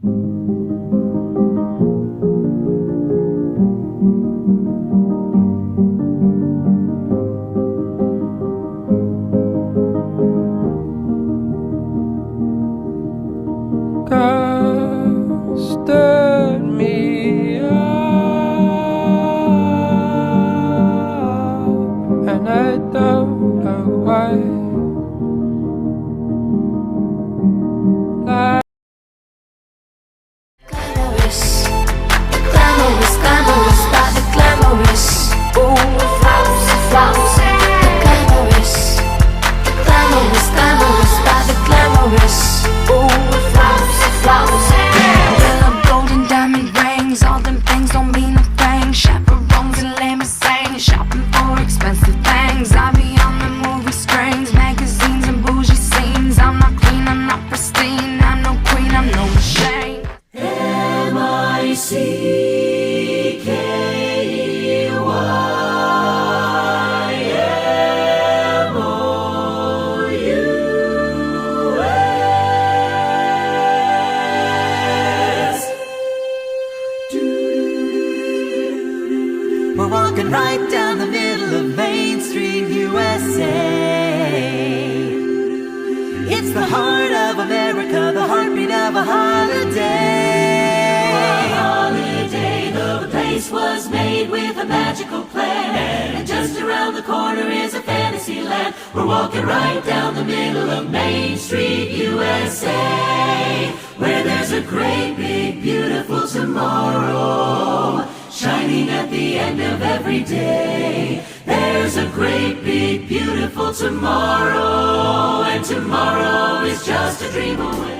Stood me up, and I don't know why. Glamorous, glamorous, glamorous, by the glamorous. Ooh, flows, flows. The glamorous, glamorous, glamorous, by the glamorous. Ooh, flows, flows. Well, golden diamond rings, all them things don't mean a thing. Chaperones and limousines, shopping for expensive things. I be on the movie screens, magazines and bougie scenes. I'm not clean, I'm not pristine, I'm no queen, I'm no machine. We're walking right down the middle of Main Street, USA. It's the heart of America, the heartbeat of a holiday. A holiday, the place was made with a magical plan, and just around the corner is a fantasy land. We're walking right down the middle of Main Street, USA, where there's a great big beautiful tomorrow shining at the end of every day. There's a great big beautiful tomorrow, and tomorrow is just a dream away.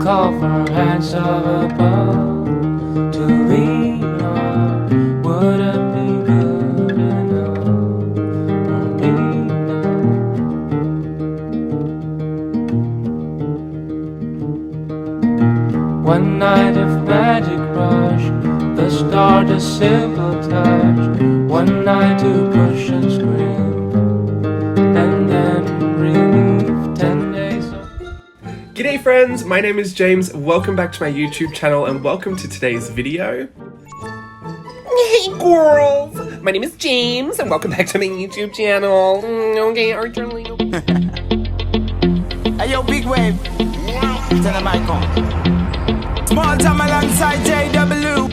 Call for hands up above to lean on. Would it be good enough for me now? One night of magic rush, the start a simple touch. One night to push and scream, and then relief 10 days of... G'day friends, my name is James, welcome back to my YouTube channel and welcome to today's video. Hey girls, my name is James and welcome back to my YouTube channel. Okay, Arthur Lee. Hey yo, big wave. Tell them I come. Small time alongside JW.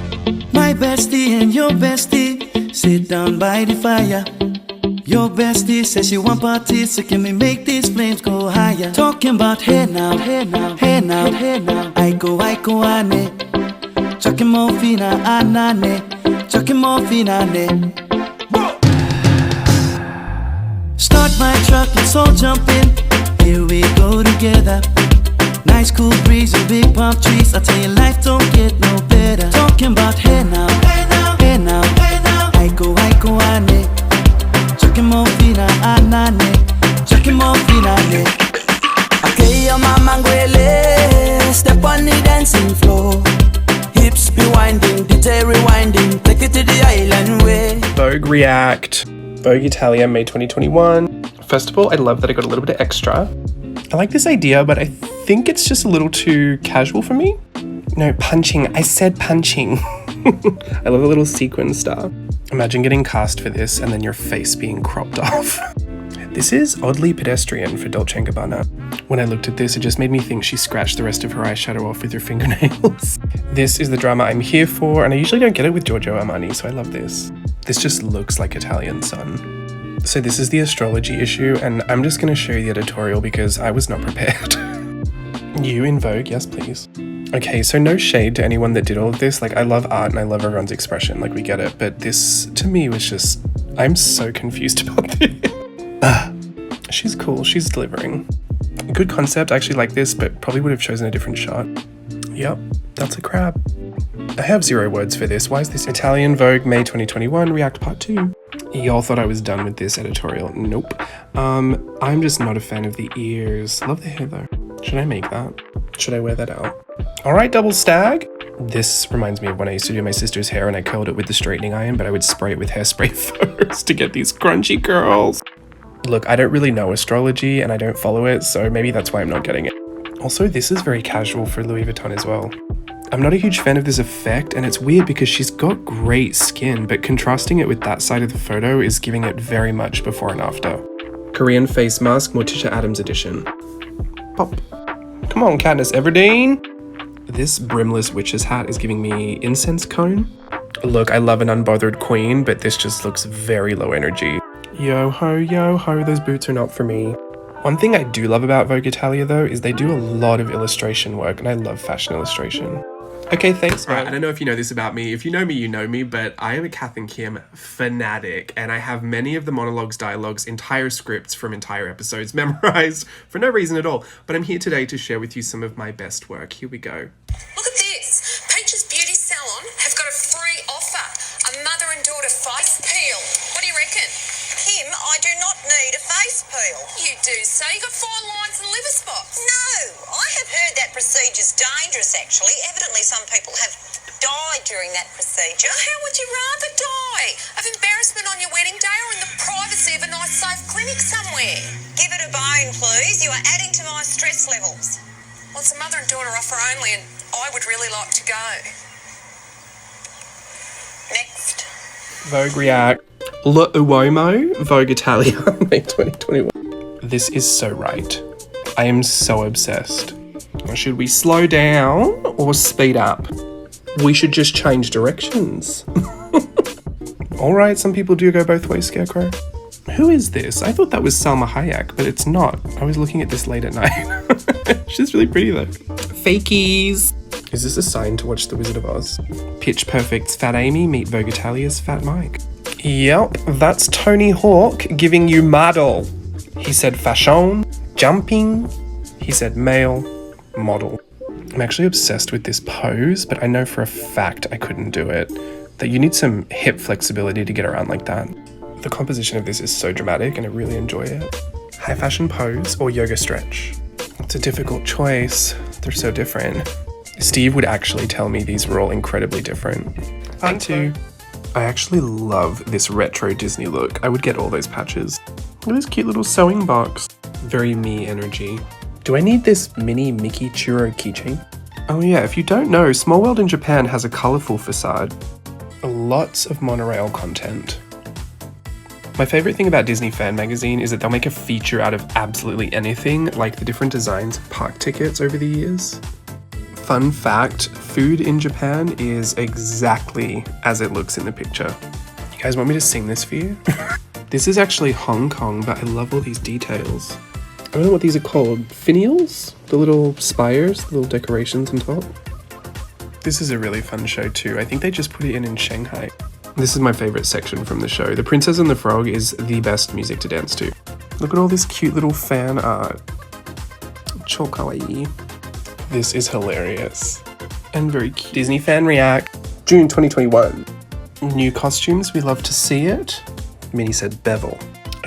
My bestie and your bestie sit down by the fire. Your bestie says she want parties, so can we make these flames go higher? Talking about hey now, hey now, hey now, hey now. I go ane. Chucking morphina anane. Chucking morphina ane. Start my truck, let's all jump in. Here we go together. Nice cool breeze and big palm trees. I tell you, life don't get no better. Talking about hey now, hey now, hey now, hey now. I go ane. Chucking morphina anane. Chucking morphina ane. Okay, your mama ngwele. Step on the dancing floor. Hips be winding, DJ rewinding. Take it to the island way. Vogue React, Vogue Italia, May 2021. First of all, I love that I got a little bit of extra. I like this idea, but I think it's just a little too casual for me. No, punching. I said punching. I love a little sequin star. Imagine getting cast for this and then your face being cropped off. This is oddly pedestrian for Dolce & Gabbana. When I looked at this, it just made me think she scratched the rest of her eyeshadow off with her fingernails. This is the drama I'm here for, and I usually don't get it with Giorgio Armani, so I love this. This just looks like Italian sun. So this is the astrology issue, and I'm just going to show you the editorial because I was not prepared. You in Vogue, yes please. Okay, so no shade to anyone that did all of this. Like, I love art and I love everyone's expression. Like, we get it. But this, to me, was just... I'm so confused about this. She's cool. She's delivering. Good concept. I actually like this, but probably would have chosen a different shot. Yep, that's a crab. I have 0 words for this. Why is this Italian Vogue May 2021 React Part 2? Y'all thought I was done with this editorial. Nope. I'm just not a fan of the ears. Love the hair though. Should I make that? Should I wear that out? All right, double stag. This reminds me of when I used to do my sister's hair and I curled it with the straightening iron, but I would spray it with hairspray first to get these crunchy curls. Look, I don't really know astrology and I don't follow it, so maybe that's why I'm not getting it. Also, this is very casual for Louis Vuitton as well. I'm not a huge fan of this effect, and it's weird because she's got great skin, but contrasting it with that side of the photo is giving it very much before and after. Korean face mask, Morticia Adams edition. Pop. Come on, Katniss Everdeen. This brimless witch's hat is giving me incense cone. Look, I love an unbothered queen, but this just looks very low energy. Yo ho, those boots are not for me. One thing I do love about Vogue Italia though is they do a lot of illustration work, and I love fashion illustration. Okay, thanks. Right, I don't know if you know this about me. If you know me, you know me, but I am a Kath and Kim fanatic, and I have many of the monologues, dialogues, entire scripts from entire episodes memorized for no reason at all. But I'm here today to share with you some of my best work. Here we go. Look at this. Peach's Beauty Salon have got a free offer. A mother and daughter face peel. What do you reckon? Kim, I do not need a face peel. You do, so you got fine lines and liver spots. No, I have heard that procedure's dangerous, actually. Evidently, some people have died during that procedure. How would you rather die? Of embarrassment on your wedding day or in the privacy of a nice safe clinic somewhere? Give it a bone, please. You are adding to my stress levels. Well, it's a mother and daughter offer only, and I would really like to go. Next. Vogue React. L'Uomo, Vogue Italia, May 2021. This is so right. I am so obsessed. Should we slow down or speed up? We should just change directions. Alright, some people do go both ways, Scarecrow. Who is this? I thought that was Salma Hayek, but it's not. I was looking at this late at night. She's really pretty though. Fakies! Is this a sign to watch The Wizard of Oz? Pitch Perfect's Fat Amy meet Vogue Italia's Fat Mike. Yep, that's Tony Hawk giving you model. He said fashion, jumping. He said male, model. I'm actually obsessed with this pose, but I know for a fact I couldn't do it. That you need some hip flexibility to get around like that. The composition of this is so dramatic and I really enjoy it. High fashion pose or yoga stretch? It's a difficult choice. They're so different. Steve would actually tell me these were all incredibly different. Part 2. I actually love this retro Disney look. I would get all those patches. Look at this cute little sewing box. Very me energy. Do I need this mini Mickey Churro keychain? Oh yeah, if you don't know, Small World in Japan has a colourful facade. Lots of monorail content. My favourite thing about Disney Fan Magazine is that they'll make a feature out of absolutely anything, like the different designs of park tickets over the years. Fun fact, food in Japan is exactly as it looks in the picture. You guys want me to sing this for you? This is actually Hong Kong, but I love all these details. I don't know what these are called. Finials? The little spires, the little decorations on top. This is a really fun show too. I think they just put it in Shanghai. This is my favourite section from the show. The Princess and the Frog is the best music to dance to. Look at all this cute little fan art. Cho kawaii. This is hilarious. And very cute. Disney Fan React, June 2021. New costumes, we love to see it. Minnie said bevel.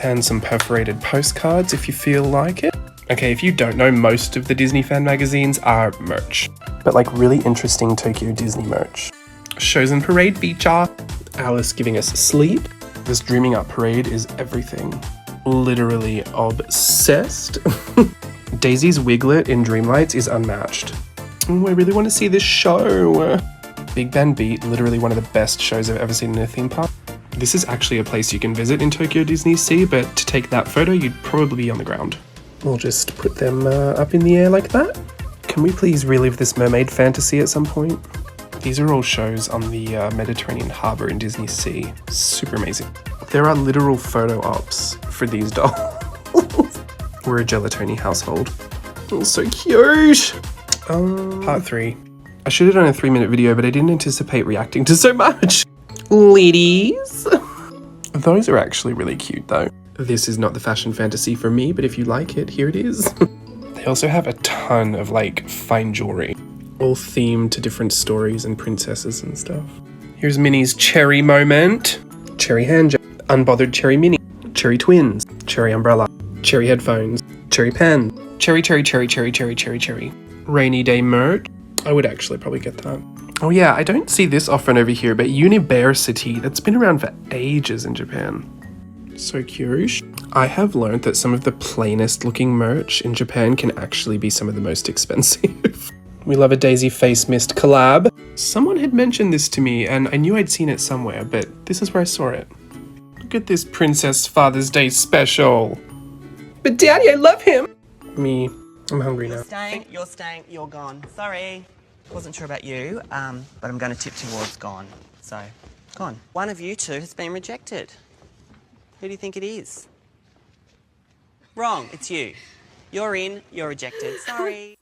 And some perforated postcards if you feel like it. Okay, if you don't know, most of the Disney Fan magazines are merch. But like really interesting Tokyo Disney merch. Shows and Parade feature. Alice giving us sleep. This Dreaming Up parade is everything. Literally obsessed. Daisy's wiglet in Dreamlights is unmatched. Oh, I really want to see this show. Big Band Beat, literally one of the best shows I've ever seen in a theme park. This is actually a place you can visit in Tokyo Disney Sea, but to take that photo, you'd probably be on the ground. We'll just put them up in the air like that. Can we please relive this mermaid fantasy at some point? These are all shows on the Mediterranean harbour in Disney Sea. Super amazing. There are literal photo ops for these dolls. We're a Gelatoni household. Oh, so cute. Part 3. I should have done a 3-minute video, but I didn't anticipate reacting to so much. Ladies. Those are actually really cute though. This is not the fashion fantasy for me, but if you like it, here it is. They also have a ton of like fine jewelry, all themed to different stories and princesses and stuff. Here's Minnie's cherry moment. Cherry hand gel, unbothered cherry mini, cherry twins, cherry umbrella, cherry headphones, cherry pen, cherry, cherry, cherry, cherry, cherry, cherry, cherry. Rainy day merch. I would actually probably get that. Oh yeah, I don't see this often over here, but University, that's been around for ages in Japan. So curious. I have learned that some of the plainest looking merch in Japan can actually be some of the most expensive. We love a Daisy Face Mist collab. Someone had mentioned this to me and I knew I'd seen it somewhere, but this is where I saw it. Look at this Princess Father's Day special. But Daddy, I love him. Me, I'm hungry now. You're staying, you're gone. Sorry. Wasn't sure about you, but I'm going to tip towards gone. So, gone. One of you two has been rejected. Who do you think it is? Wrong, it's you. You're in, you're rejected. Sorry.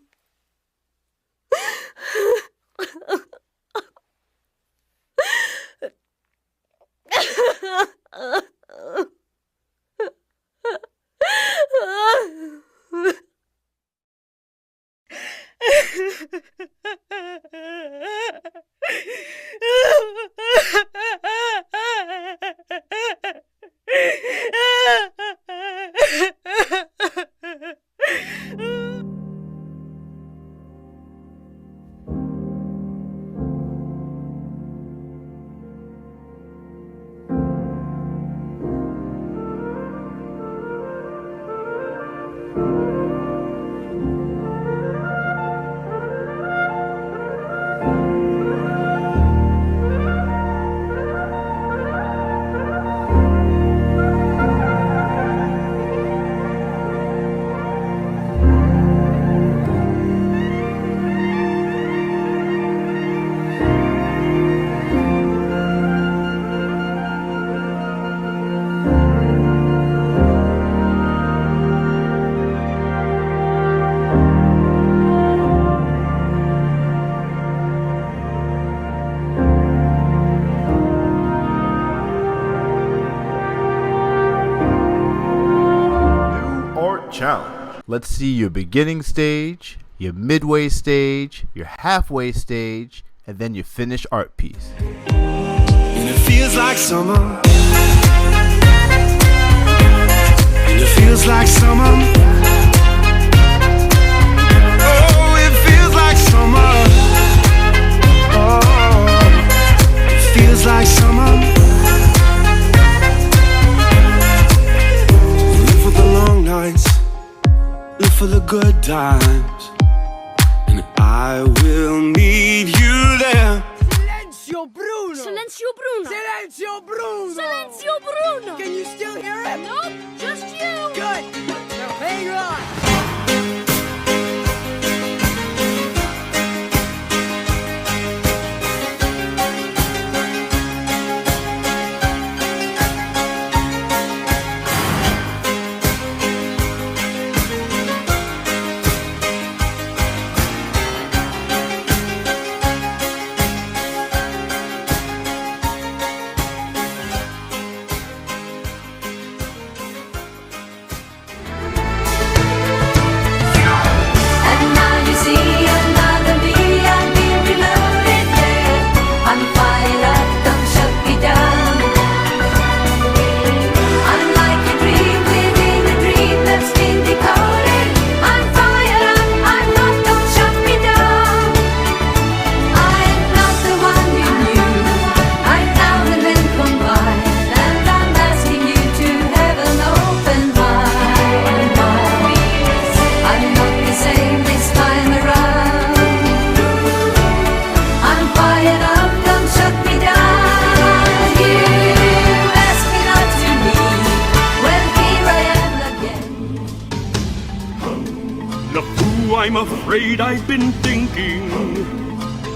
Challenge. Let's see your beginning stage, your midway stage, your halfway stage, and then your finished art piece. And it feels like summer. And it feels like summer. Oh, it feels like summer. Oh, it feels like summer. Live for the long nights. Live for the good times, and I will meet you there. Silenzio Bruno! Silenzio Bruno! Silenzio Bruno! Silenzio Bruno! Can you still hear him? Nope, just you! Good! Now hang on! I'm afraid I've been thinking.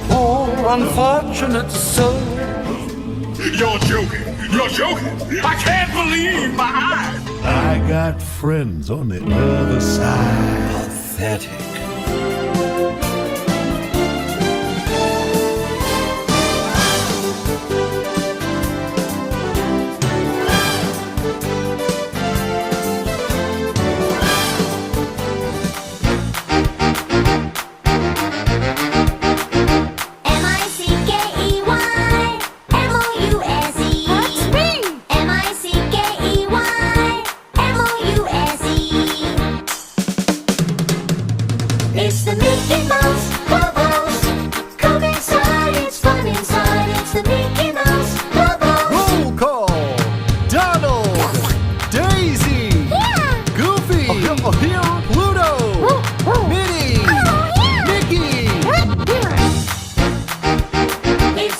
Oh, unfortunate soul. You're joking. You're joking. I can't believe my eyes. I got friends on the other side. Pathetic.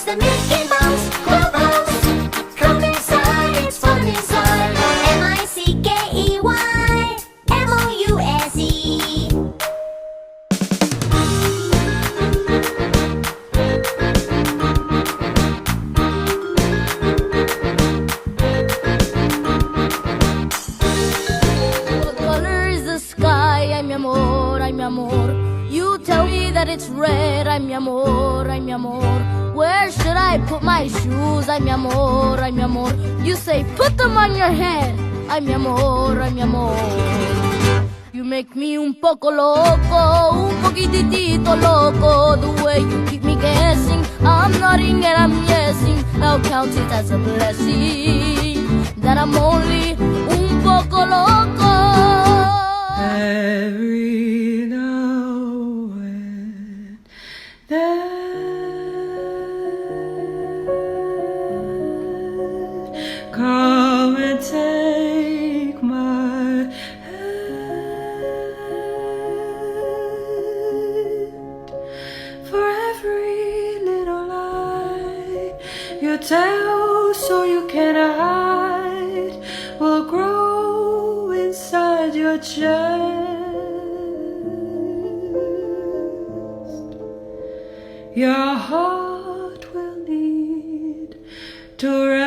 the Mickey Mouse Clubhouse. Come inside, it's fun inside. MICKEYMOUSE. What color is the sky? Ay, mi amor, ay, mi amor. You tell me that it's red. Ay, mi amor, ay, mi amor. Where should I put my shoes? Ay, mi amor, ay, mi amor. You say put them on your head. Ay, mi amor, ay, mi amor. You make me un poco loco, un poquitito loco. The way you keep me guessing, I'm nodding and I'm yesing. I'll count it as a blessing that I'm only un poco loco. Every now and then, come and take my hand. For every little lie you tell so you can hide will grow inside your chest. Your heart will need to rest.